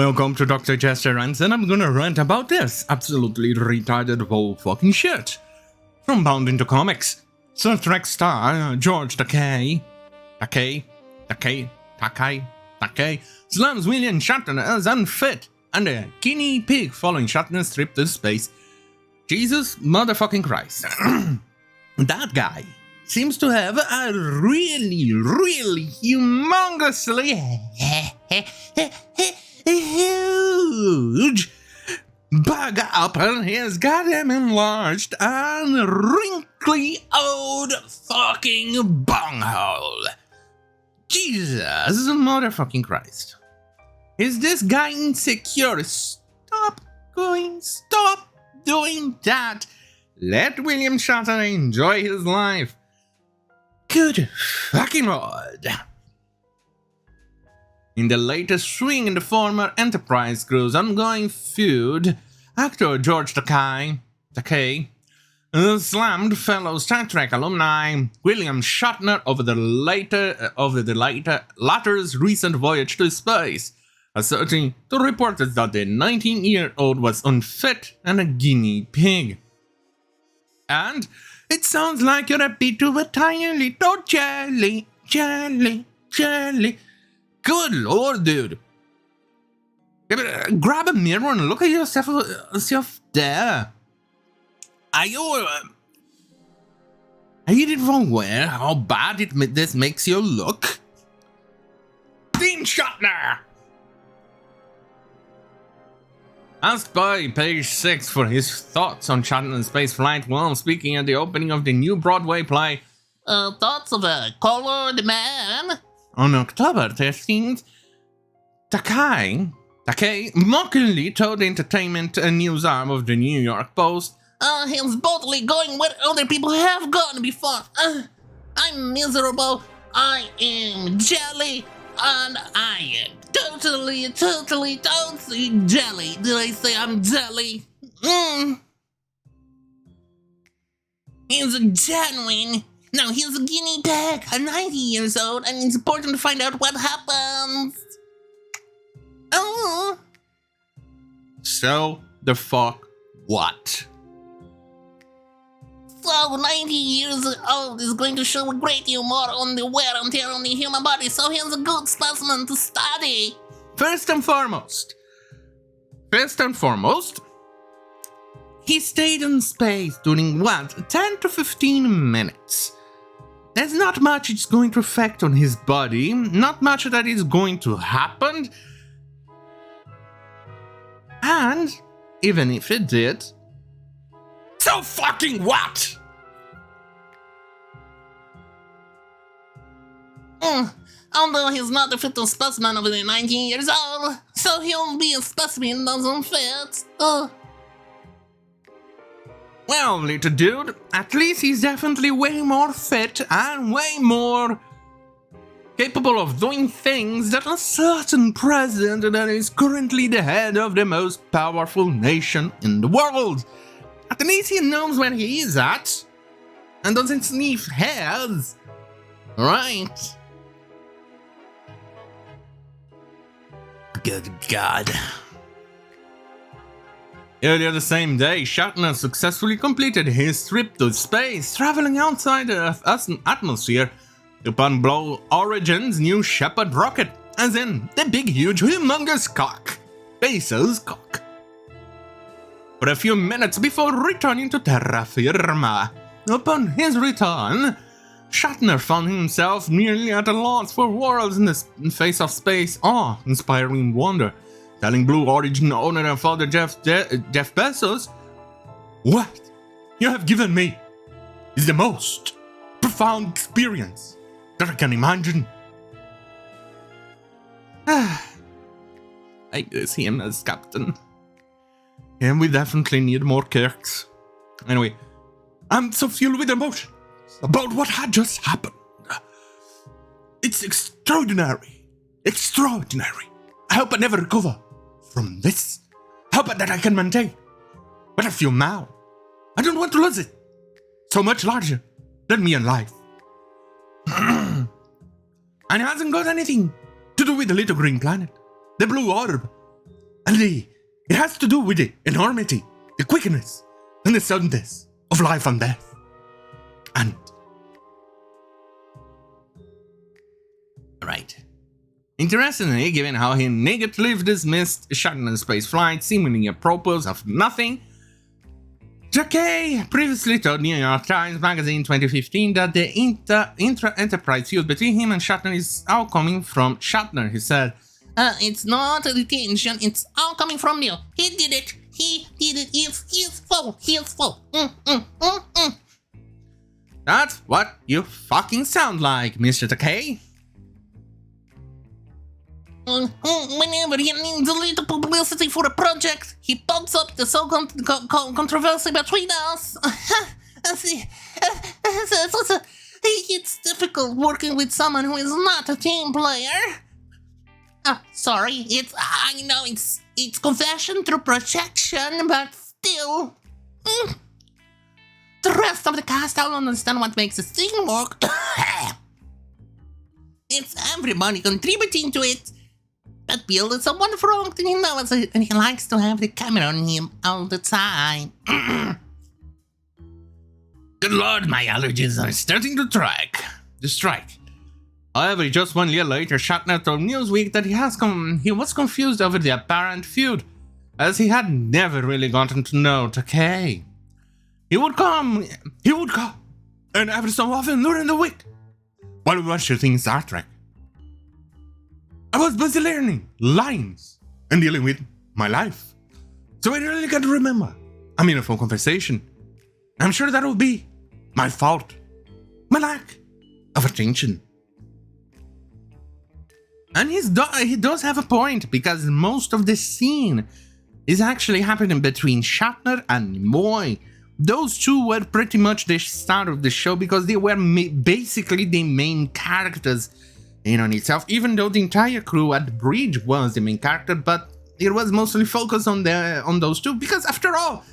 Welcome to Dr. Jester Rants, and I'm gonna rant about this absolutely retarded whole fucking shit. From Bound into Comics, Star Trek star George Takei slams William Shatner as unfit and a guinea pig following Shatner's trip to space. Jesus motherfucking Christ. That guy seems to have a really humongously huge bug up in his goddamn enlarged and wrinkly old fucking bunghole. Jesus motherfucking Christ. Is this guy insecure? Stop doing that. Let William Shatner enjoy his life. Good fucking lord. In the latest swing in the former Enterprise crew's ongoing feud, actor George Takei slammed fellow Star Trek alumni William Shatner over the latter's recent voyage to space, asserting to reporters that the 19-year-old was unfit and a guinea pig. And it sounds like you're a bit of a tiny little jelly. Good lord, dude. Grab a mirror and look at yourself there. Are you even aware how bad this makes you look? Dean Shatner! Asked by page 6 for his thoughts on Shatner's space flight while speaking at the opening of the new Broadway play, Thoughts of a Colored Man, on October 13th, Takei mockingly told the entertainment news arm of the New York Post, he's boldly going where other people have gone before. I'm miserable, I am jelly, and I am totally jelly. Did I say I'm jelly? He's a genuine. No, he's a guinea pig, 90 years old, and it's important to find out what happens. Oh. So, the fuck what? So, 90 years old is going to show great humor on the wear and tear on the human body, so he's a good specimen to study. First and foremost, he stayed in space during what, 10 to 15 minutes. There's not much it's going to affect on his body, not much that is going to happen. And, even if it did, so fucking what? Although he's not a fit specimen of the 19 years old, so he'll be a specimen that doesn't fit. Well, little dude, at least he's definitely way more fit and way more capable of doing things that a certain president that is currently the head of the most powerful nation in the world. At least he knows where he is at and doesn't sniff hairs. Right? Good God. Earlier the same day, Shatner successfully completed his trip to space, traveling outside the Earth's atmosphere upon Blue Origin's new Shepard rocket, as in the big, huge, humongous cock, Bezos' cock. For a few minutes before returning to terra firma. Upon his return, Shatner found himself nearly at a loss for words in the face of space awe-inspiring wonder, telling Blue Origin owner and founder Jeff Bezos, "What you have given me is the most profound experience that I can imagine." I miss him as captain. And we definitely need more Kirks. Anyway, I'm so filled with emotion about what had just happened. It's extraordinary. I hope I never recover from this. I hope that I can maintain what I feel now. I don't want to lose it. So much larger than me in life. And it hasn't got anything to do with the little green planet, the blue orb, And it has to do with the enormity, the quickness, and the suddenness of life and death. And right. Interestingly, given how he negatively dismissed Shatner's space flight, seemingly a purpose of nothing, Takei previously told New York Times Magazine 2015 that the intra-enterprise feud between him and Shatner is all coming from Shatner. He said, It's not a detention, it's all coming from you. He did it. It's his fault. That's what you fucking sound like, Mr. Takei. Whenever he needs a little publicity for a project, he pops up the so-called controversy between us. It's difficult working with someone who is not a team player. Sorry, I know it's confession through projection, but still. The rest of the cast don't understand what makes a scene work. It's everybody contributing to it. But Bill is a wonderful actor, he knows it, and he likes to have the camera on him all the time. Good lord, my allergies are starting to strike. However, just 1 year later, Shatner told Newsweek that he was confused over the apparent feud, as he had never really gotten to know Takei. He would come, and every so often during the week, while we were shooting Star Trek, I was busy learning lines and dealing with my life. So I really can't remember a meaningful conversation. I'm sure that will be my fault. My lack of attention. And he does have a point, because most of the scene is actually happening between Shatner and Nimoy. Those two were pretty much the start of the show, because they were basically the main characters in on itself, even though the entire crew at the bridge was the main character, but it was mostly focused on those two, because after all,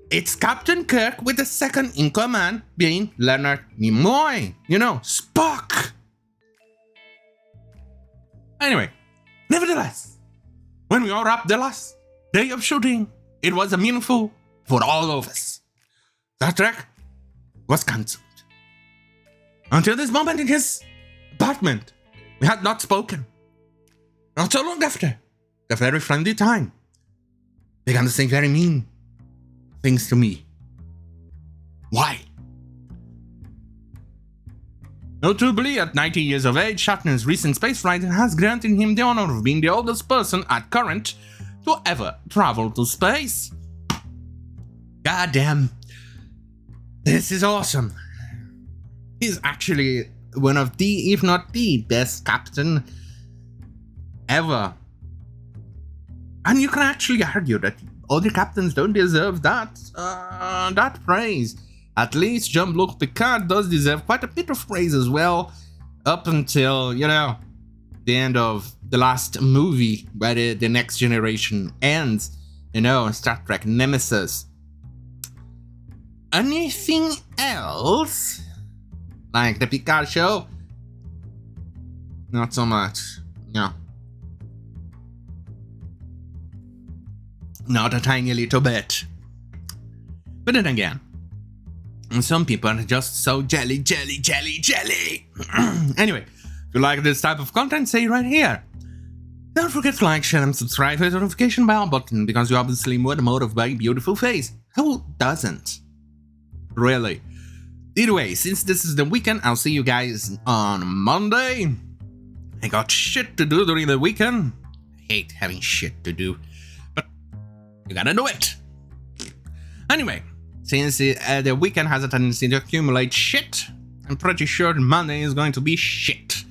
it's Captain Kirk with the second in command being Leonard Nimoy, Spock. Anyway, nevertheless, when we all wrapped the last day of shooting, it was meaningful for all of us. Star Trek was cancelled. Until this moment in his apartment, we had not spoken. Not so long after, the very friendly time, began to say very mean things to me. Why? Notably, at 90 years of age, Shatner's recent spaceflight has granted him the honor of being the oldest person at current to ever travel to space. Goddamn. This is awesome. He's actually one of the, if not the best captain ever. And you can actually argue that other captains don't deserve that praise. At least Jean-Luc Picard does deserve quite a bit of praise as well, up until, the end of the last movie, where the Next Generation ends, Star Trek Nemesis. Anything else? Like the Picard show? Not so much. No. Not a tiny little bit. But then again, some people are just so jelly. Anyway, if you like this type of content, say right here. Don't forget to like, share, and subscribe to the notification bell button, because you obviously more the motive by beautiful face. Who doesn't? Really. Either way, since this is the weekend, I'll see you guys on Monday. I got shit to do during the weekend. I hate having shit to do, but you gotta do it. Anyway, since the weekend has a tendency to accumulate shit, I'm pretty sure Monday is going to be shit.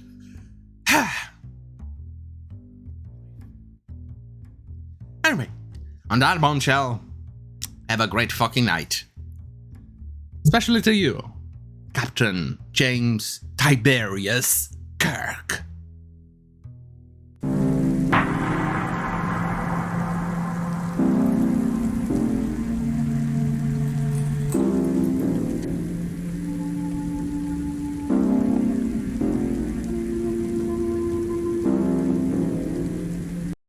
Anyway, on that bombshell, have a great fucking night. Especially to you, Captain James Tiberius Kirk.